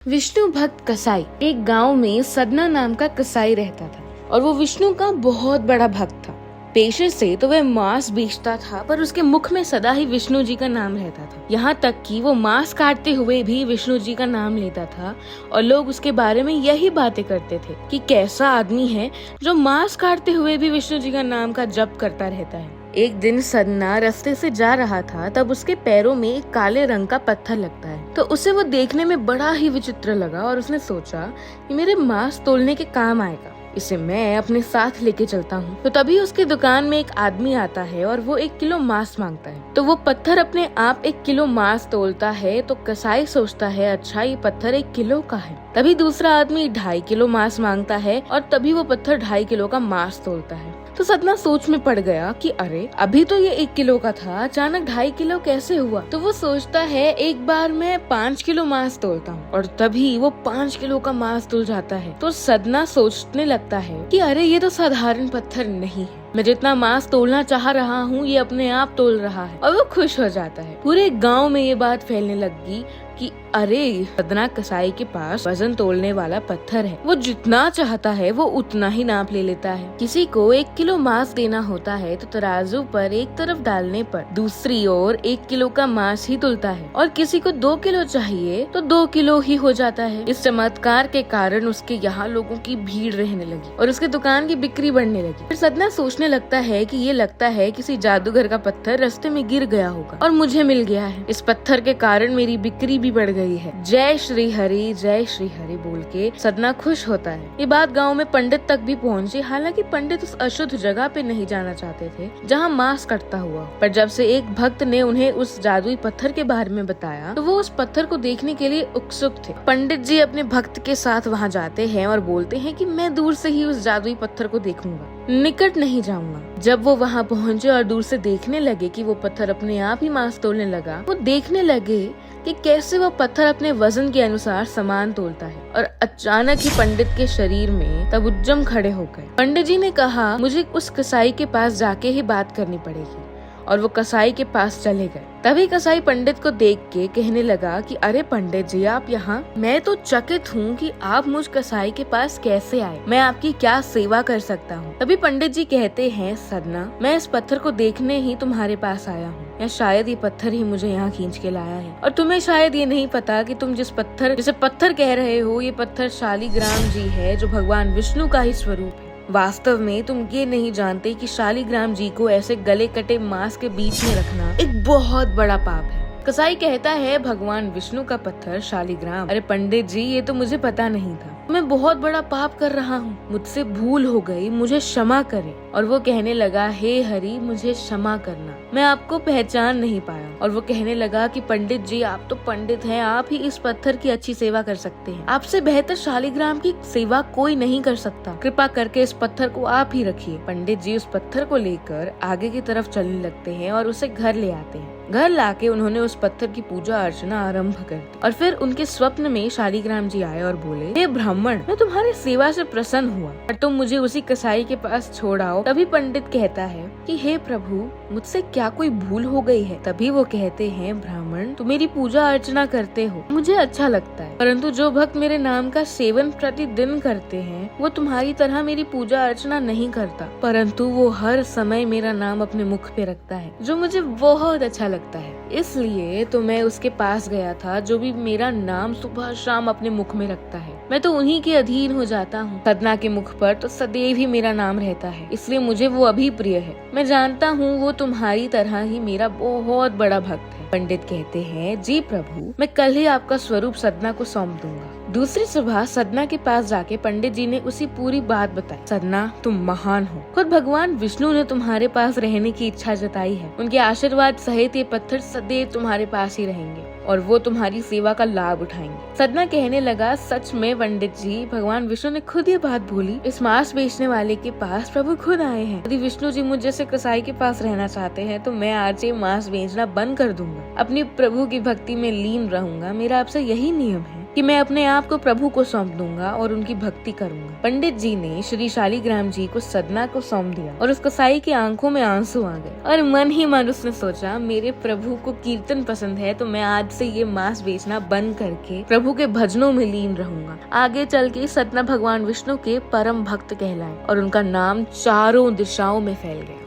विष्णु भक्त कसाई एक गांव में सदना नाम का कसाई रहता था और वो विष्णु का बहुत बड़ा भक्त था। पेशे से तो वह मांस बेचता था, पर उसके मुख में सदा ही विष्णु जी का नाम रहता था। यहाँ तक कि वो मांस काटते हुए भी विष्णु जी का नाम लेता था और लोग उसके बारे में यही बातें करते थे कि कैसा आदमी है जो मांस काटते हुए भी विष्णु जी का नाम का जप करता रहता है। एक दिन सदना रास्ते से जा रहा था, तब उसके पैरों में एक काले रंग का पत्थर लगता है। तो उसे वो देखने में बड़ा ही विचित्र लगा और उसने सोचा कि मेरे मांस तोलने के काम आएगा, इसे मैं अपने साथ लेके चलता हूँ। तो तभी उसकी दुकान में एक आदमी आता है और वो 1 किलो मांस मांगता है। तो वो पत्थर अपने आप 1 किलो मांस तोलता है। तो कसाई सोचता है, अच्छा ये पत्थर 1 किलो का है। तभी दूसरा आदमी 2.5 किलो मांस मांगता है और तभी वो पत्थर 2.5 किलो का मांस तोलता है। तो सदना सोच में पड़ गया कि अरे अभी तो ये 1 किलो का था, अचानक 2.5 किलो कैसे हुआ। तो वो सोचता है एक बार मैं 5 किलो मांस तोलता हूँ, और तभी वो 5 किलो का मांस तोल जाता है। तो सदना सोचने लगता है कि अरे ये तो साधारण पत्थर नहीं है, मैं जितना मांस तोलना चाह रहा हूँ ये अपने आप तोल रहा है। और वो खुश हो जाता है। पूरे गांव में ये बात फैलने लगी कि अरे सदना कसाई के पास वजन तोलने वाला पत्थर है, वो जितना चाहता है वो उतना ही नाप ले लेता है। किसी को 1 किलो मांस देना होता है तो तराजू पर एक तरफ डालने पर दूसरी ओर 1 किलो का मांस ही तुलता है, और किसी को 2 किलो चाहिए तो 2 किलो ही हो जाता है। इस चमत्कार के कारण उसके यहाँ लोगों की भीड़ रहने लगी और उसके दुकान की बिक्री बढ़ने लगी। फिर सदना सोचने लगता है कि ये लगता है किसी जादूगर का पत्थर रास्ते में गिर गया होगा और मुझे मिल गया है। इस पत्थर के कारण मेरी बिक्री भी बढ़ गई है। जय श्री हरि बोल के सदना खुश होता है। ये बात गांव में पंडित तक भी पहुंची। हालांकि पंडित उस अशुद्ध जगह पे नहीं जाना चाहते थे जहां मांस कटता हुआ, पर जब से एक भक्त ने उन्हें उस जादुई पत्थर के बारे में बताया तो वो उस पत्थर को देखने के लिए उत्सुक थे। पंडित जी अपने भक्त के साथ वहां जाते हैं और बोलते हैं कि मैं दूर से ही उस जादुई पत्थर को देखूंगा, निकट नहीं जाऊंगा। जब वो वहां पहुंचे और दूर से देखने लगे कि वो पत्थर अपने आप ही मांस तोलने लगा, वो देखने लगे कि कैसे वो पत्थर अपने वजन के अनुसार सामान तोलता है। और अचानक ही पंडित के शरीर में तब उद्यम खड़े हो गए। पंडित जी ने कहा, मुझे उस कसाई के पास जाके ही बात करनी पड़ेगी, और वो कसाई के पास चले गए। तभी कसाई पंडित को देख के कहने लगा कि अरे पंडित जी आप यहाँ, मैं तो चकित हूँ कि आप मुझ कसाई के पास कैसे आए, मैं आपकी क्या सेवा कर सकता हूँ। तभी पंडित जी कहते हैं, सदना मैं इस पत्थर को देखने ही तुम्हारे पास आया हूँ, या शायद ये पत्थर ही मुझे यहाँ खींच के लाया है। और तुम्हें शायद ये नहीं पता कि तुम जिसे पत्थर कह रहे हो, ये पत्थर शालिग्राम जी है, जो भगवान विष्णु का ही स्वरूप है। वास्तव में तुम ये नहीं जानते कि शालिग्राम जी को ऐसे गले कटे मांस के बीच में रखना एक बहुत बड़ा पाप है। कसाई कहता है, भगवान विष्णु का पत्थर शालिग्राम, अरे पंडित जी ये तो मुझे पता नहीं था, मैं बहुत बड़ा पाप कर रहा हूँ, मुझसे भूल हो गई, मुझे क्षमा करें। और वो कहने लगा, हे हरि मुझे क्षमा करना, मैं आपको पहचान नहीं पाया। और वो कहने लगा कि पंडित जी आप तो पंडित हैं, आप ही इस पत्थर की अच्छी सेवा कर सकते हैं, आपसे बेहतर शालिग्राम की सेवा कोई नहीं कर सकता, कृपा करके इस पत्थर को आप ही रखिए। पंडित जी उस पत्थर को लेकर आगे की तरफ चलने लगते हैं और उसे घर ले आते हैं। घर लाके उन्होंने उस पत्थर की पूजा अर्चना आरंभ कर दी। और फिर उनके स्वप्न में शालिग्राम जी आए और बोले, हे ब्राह्मण मैं तुम्हारी सेवा से प्रसन्न हुआ और तुम मुझे उसी कसाई के पास छोड़ आओ। तभी पंडित कहता है कि हे प्रभु मुझसे क्या कोई भूल हो गई है। तभी वो कहते हैं, ब्राह्मण तुम मेरी पूजा अर्चना करते हो, मुझे अच्छा लगता है, परंतु जो भक्त मेरे नाम का सेवन प्रतिदिन करते हैं वो तुम्हारी तरह मेरी पूजा अर्चना नहीं करता, परंतु वो हर समय मेरा नाम अपने मुख पे रखता है, जो मुझे बहुत अच्छा लगता है। इसलिए तो मैं उसके पास गया था, जो भी मेरा नाम सुबह शाम अपने मुख में रखता है, मैं तो उन्हीं के अधीन हो जाता हूँ। सदना के मुख पर तो सदैव ही मेरा नाम रहता है, इसलिए मुझे वो अभी प्रिय है। मैं जानता हूँ वो तुम्हारी तरह ही मेरा बहुत बड़ा भक्त है। पंडित कहते हैं, जी प्रभु मैं कल ही आपका स्वरूप सदना को सौंप दूंगा। दूसरी सुबह सदना के पास जाके पंडित जी ने उसी पूरी बात बताई। सदना तुम महान हो, खुद भगवान विष्णु ने तुम्हारे पास रहने की इच्छा जताई है, उनके आशीर्वाद सहित ये पत्थर सदैव तुम्हारे पास ही रहेंगे और वो तुम्हारी सेवा का लाभ उठाएंगे। सदना कहने लगा, सच में पंडित जी भगवान विष्णु ने खुद ये बात बोली, इस मांस बेचने वाले के पास प्रभु खुद आए हैं। यदि विष्णु जी मुझ जैसे कसाई के पास रहना चाहते हैं तो मैं आज ये मांस बेचना बंद कर दूंगा, अपनी प्रभु की भक्ति में लीन रहूंगा, मेरा आपसे यही नियम है। कि मैं अपने आप को प्रभु को सौंप दूंगा और उनकी भक्ति करूंगा। पंडित जी ने श्री शालिग्राम जी को सदना को सौंप दिया और उस कसाई की आंखों में आंसू आ गए और मन ही मन उसने सोचा, मेरे प्रभु को कीर्तन पसंद है तो मैं आज से ये मांस बेचना बंद करके प्रभु के भजनों में लीन रहूंगा। आगे चल के सतना भगवान विष्णु के परम भक्त कहलाए और उनका नाम चारों दिशाओं में फैल गया।